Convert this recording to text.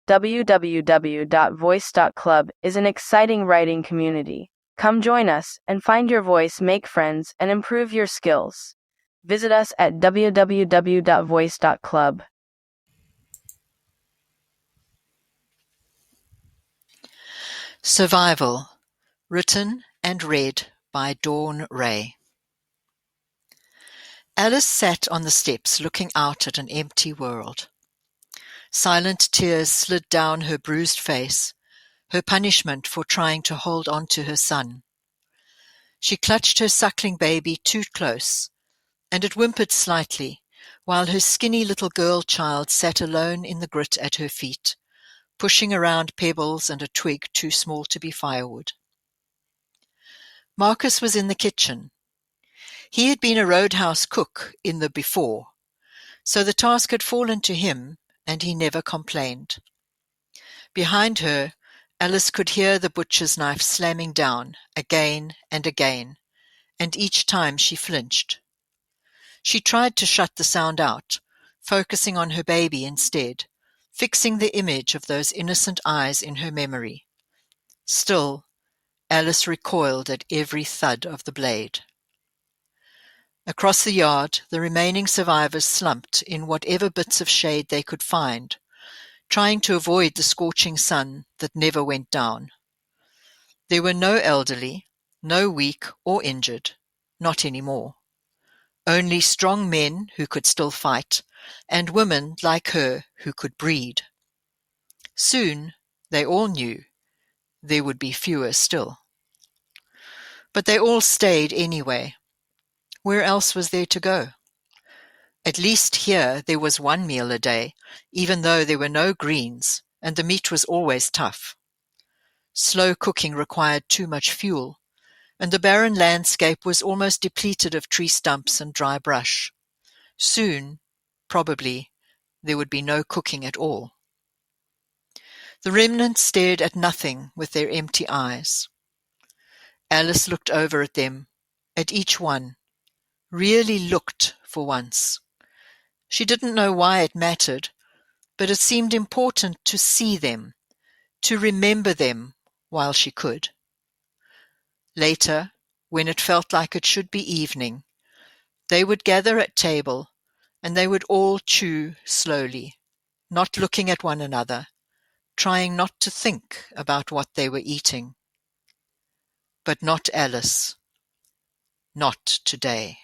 www.voice.club is an exciting writing community. Come join us and find your voice, make friends, and improve your skills. Visit us at www.voice.club. Survival, written and read by Dawn Ray. Alice sat on the steps looking out at an empty world. Silent tears slid down her bruised face, her punishment for trying to hold on to her son. She clutched her suckling baby too close, and it whimpered slightly, while her skinny little girl child sat alone in the grit at her feet, pushing around pebbles and a twig too small to be firewood. Marcus was in the kitchen. He had been a roadhouse cook in the before, so the task had fallen to him, and he never complained. Behind her, Alice could hear the butcher's knife slamming down again and again, and each time she flinched. She tried to shut the sound out, focusing on her baby instead, fixing the image of those innocent eyes in her memory. Still, Alice recoiled at every thud of the blade. Across the yard, the remaining survivors slumped in whatever bits of shade they could find, trying to avoid the scorching sun that never went down. There were no elderly, no weak or injured, not anymore. Only strong men who could still fight, and women like her who could breed. Soon, they all knew, there would be fewer still. But they all stayed anyway. Where else was there to go? At least here there was one meal a day, even though there were no greens, and the meat was always tough. Slow cooking required too much fuel, and the barren landscape was almost depleted of tree stumps and dry brush. Soon, probably, there would be no cooking at all. The remnants stared at nothing with their empty eyes. Alice looked over at them, at each one, really looked for once. She didn't know why it mattered, but it seemed important to see them, to remember them while she could. Later, when it felt like it should be evening, they would gather at table, and they would all chew slowly, not looking at one another, trying not to think about what they were eating. But not Alice. Not today.